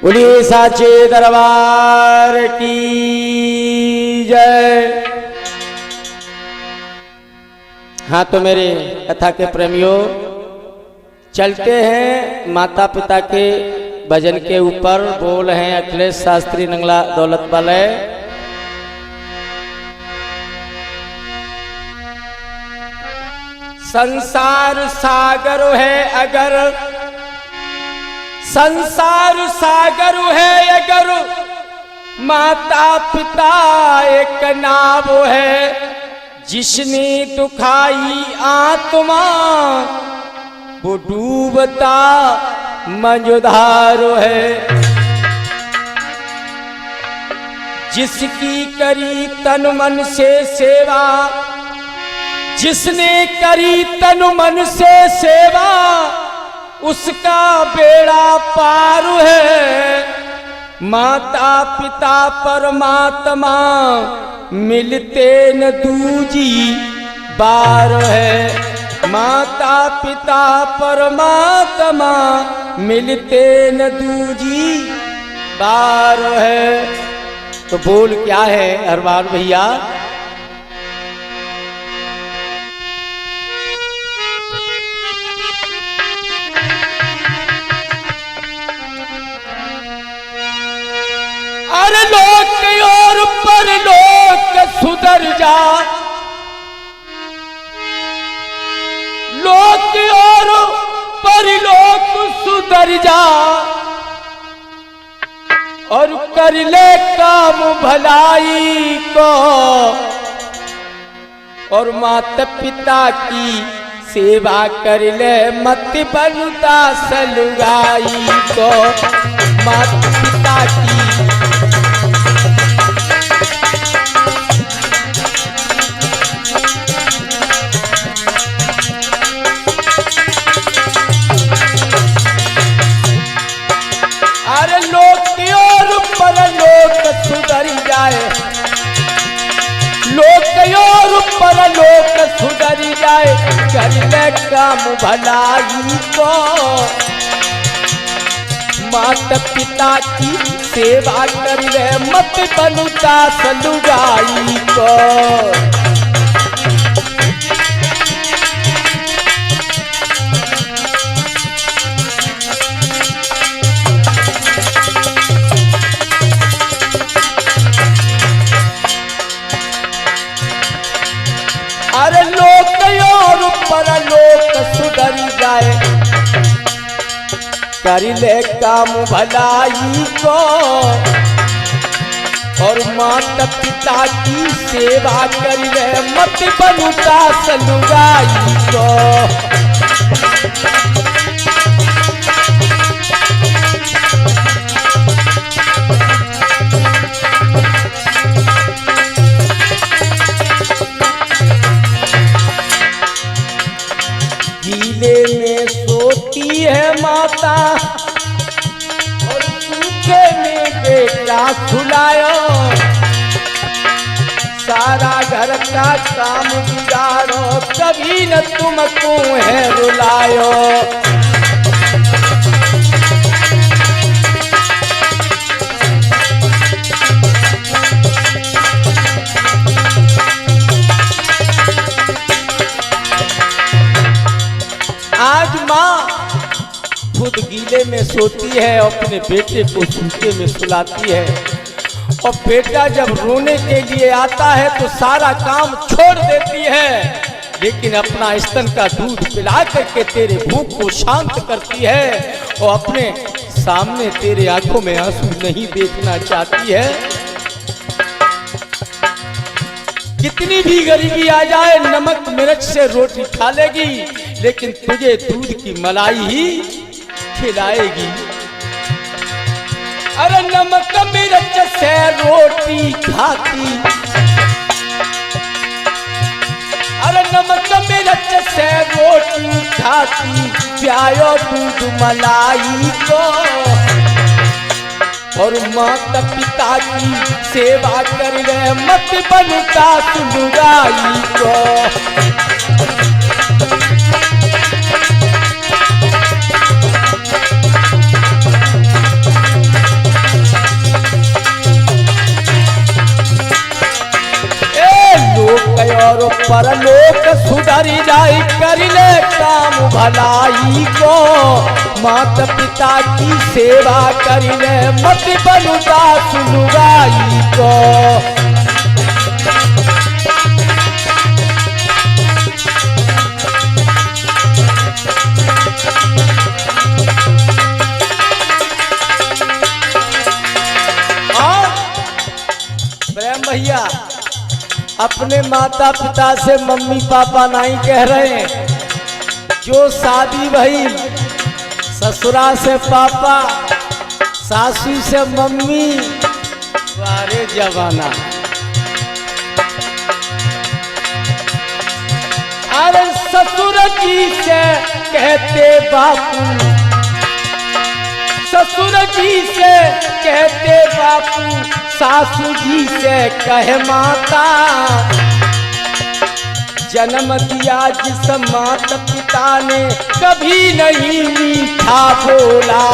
बोलिए साचे दरबार की जय। हाँ तो मेरे कथा के प्रेमियों, चलते हैं माता पिता के भजन के ऊपर। बोल हैं अखिलेश शास्त्री नंगला दौलत वाले। संसार सागर है अगर, संसार सागर है अगर, माता पिता एक नाव है। जिसने दुखाई आत्मा वो डूबता मझधार है। जिसकी करी तन मन से सेवा, जिसने करी तन मन से सेवा, उसका बेड़ा पार है। माता पिता परमात्मा मिलते न दूजी बार है। माता पिता परमात्मा मिलते न दूजी बार है। तो बोल क्या है अरमान भैया? अरे लोक और परलोक सुधर जा, लोक और परलोक सुधर जा, और कर ले काम भलाई को, और माता पिता की सेवा कर ले, मत बनता सलुगाई को। माता पिता की परलोक सुधर जाए, लोक और परलोक सुधर जाए, कर ले काम भलाई को। माता पिता की सेवा कर ले, मत बनता सलुगाई को। अरे लोक और परलोक सुधर जाए, कर ले काम भलाई को, और माता पिता की सेवा कर ले, मत बनता सलुगाई को। गीले में सोती है माता, और सूखे में बेटा सुलायो। सारा घर का काम गुजारो, कभी न तुमको है रुलायो। आज माँ खुद गीले में सोती है, अपने बेटे को सूखे में सुलाती है, और बेटा जब रोने के लिए आता है तो सारा काम छोड़ देती है, लेकिन अपना स्तन का दूध पिला करके तेरे भूख को शांत करती है, और अपने सामने तेरे आंखों में आंसू नहीं देखना चाहती है। कितनी भी गरीबी आ जाए, नमक मिर्च से रोटी खा लेगी, लेकिन तुझे दूध की मलाई ही खिलाएगी। अरे नमक मिर्च से रोटी खाती, अरे नमक मिर्च से रोटी खाती, प्यायो दूध मलाई को। और माता पिता की सेवा कर ले, मत बनता सलुगाई को। लोक सुधरी जाई कर ले काम भलाई को, माता पिता की सेवा कर ले मत बनु दास लुगाई को। प्रेम भैया अपने माता पिता से मम्मी पापा नहीं कह रहे हैं, जो शादी भई ससुरा से पापा सासू से मम्मी, वारे जवाना। अरे ससुर जी से कहते बापू, ससुर जी से कहते बापू, सासू जी से कहे माता, जन्म दिया जिस माता पिता ने कभी नहीं मीठा बोला।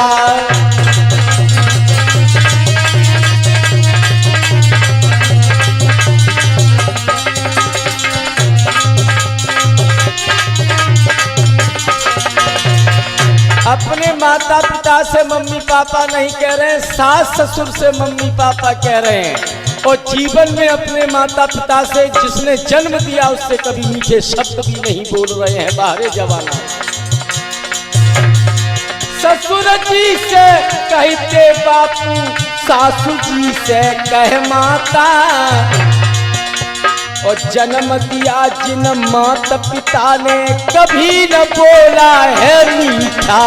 अपने माता पिता से मम्मी पापा नहीं कह रहे हैं, सास ससुर से मम्मी पापा कह रहे हैं। और जीवन में अपने माता पिता से जिसने जन्म दिया उससे कभी मीठे शब्द भी नहीं बोल रहे हैं बाहरे जवाना। ससुर जी से कहते बापू, सासू जी से कहे माता, और जन्म दिया जिन माता पिता ने कभी न बोला है मीठा।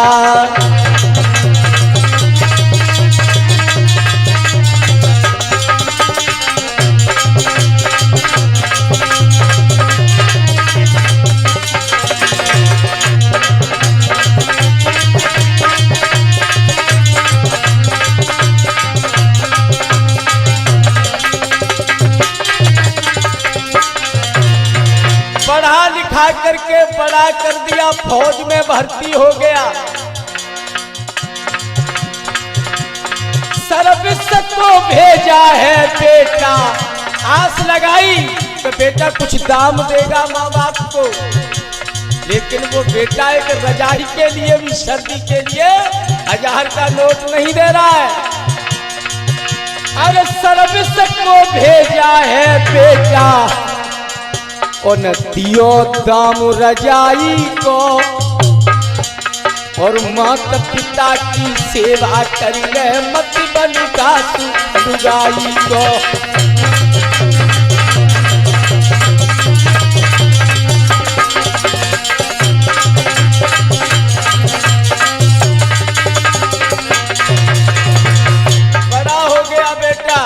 पढ़ा लिखा करके बड़ा कर दिया, फौज में भर्ती हो गया, सर्विस को भेजा है बेटा। आस लगाई तो बेटा कुछ दाम देगा माँ बाप को, लेकिन वो बेटा एक रजाई के लिए भी, सर्दी के लिए 1000 का नोट नहीं दे रहा है। अरे सर्विस को भेजा है बेटा, और न दियो दाम रजाई को, और माता पिता की सेवा करिले मत बन दास लुगाई को। बड़ा हो गया बेटा,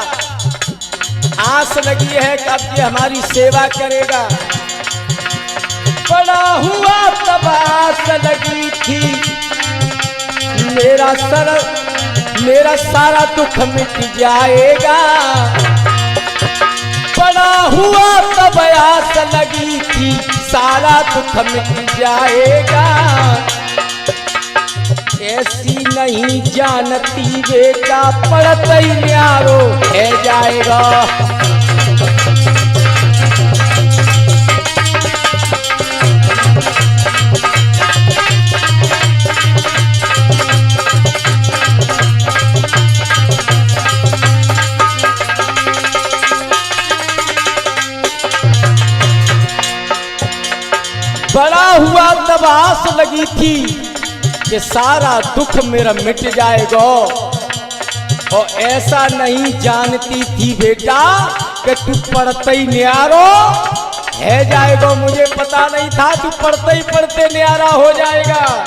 आस लगी है कि अब ये हमारी सेवा करेगा। बड़ा हुआ तब आस लगी थी, मेरा सारा दुख मिट जाएगा। बड़ा हुआ तब आस लगी थी, सारा दुख मिट जाएगा। ऐसी नहीं जानती बेटा, पढ़ते ही न्यारो है जाएगा। बड़ा हुआ तब आस लगी थी कि सारा दुख मेरा मिट जाएगा, और ऐसा नहीं जानती थी बेटा कि तू पढ़ते ही न्यारो है जाएगा। मुझे पता नहीं था तू पढ़ते ही पढ़ते न्यारा हो जाएगा।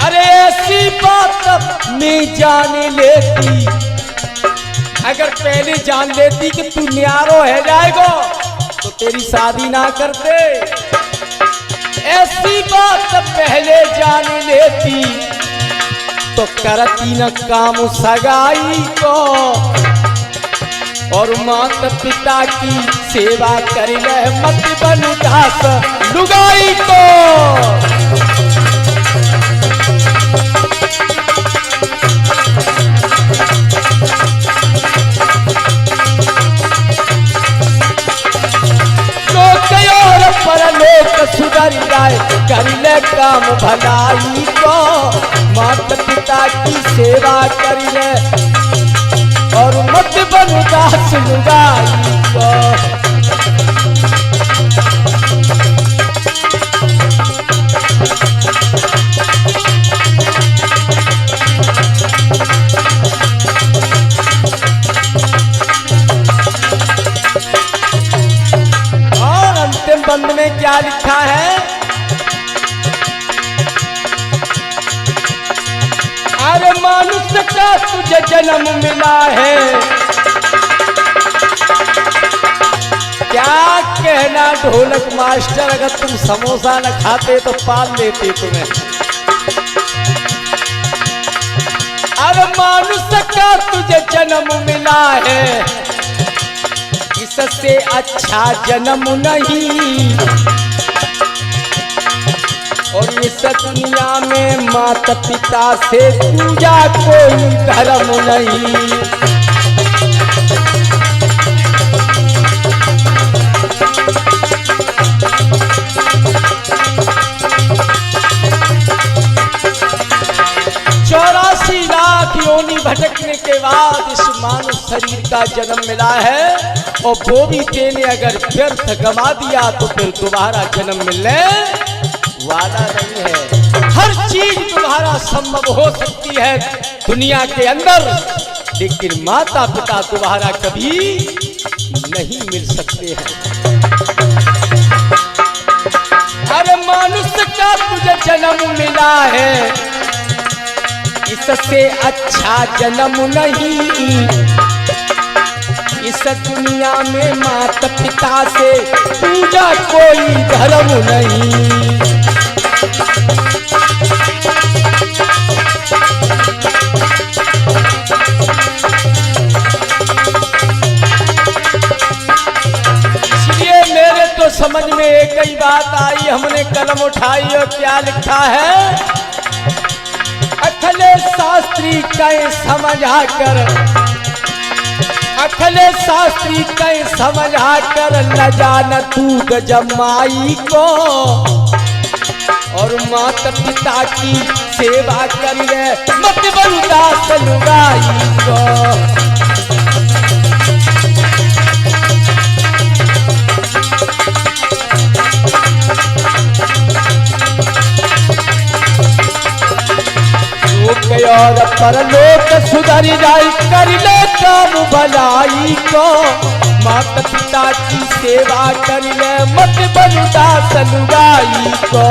अरे ऐसी बात मैं जान लेती, अगर पहले जान लेती कि तू न्यारो है जाएगा तो तेरी शादी ना करते। ऐसी बात पहले जान लेती तो करती न काम सगाई को, और माता पिता की सेवा करी ले मत बन दास लुगाई को। तो सुधर जाए, कर ले काम भलाई को। माता पिता की सेवा कर ले और मत बन दास लुगाई को। और अंतिम बंद में क्या लिखा है? अरे मनुष्य का तुझे जन्म मिला है, क्या कहना ढोलक मास्टर, अगर तुम समोसा न खाते तो पाल लेते तुम्हें। अरे मनुष्य का तुझे जन्म मिला है, इससे अच्छा जन्म नहीं। और इस दुनिया में माता पिता से पूजा कोई धर्म नहीं। चौरासी लाख योनि भटकने के बाद इस मानव शरीर का जन्म मिला है, और वो भी तेने अगर व्यर्थ गवा दिया तो फिर दोबारा जन्म मिलने वाला नहीं है। हर चीज तुम्हारा संभव हो सकती है दुनिया के अंदर, लेकिन माता पिता तुम्हारा कभी नहीं मिल सकते हैं। अरे मनुष्य का तुझे जन्म मिला है, इससे अच्छा जन्म नहीं। इस दुनिया में माता पिता से पूजा कोई धर्म नहीं। इसलिए मेरे तो समझ में एक ही बात आई, हमने कलम उठाई और क्या लिखा है? अखिलेश शास्त्री कहीं समझा कर, अखिलेश शास्त्री कहीं समझा कर, न जान तू जमाई को। और माता पिता की सेवा कर ले, मत बन दास लुगाई को। और परलोक सुधर जाए, कर ले काम भलाई को। माता पिता की सेवा कर ले, मत बन दास लुगाई को।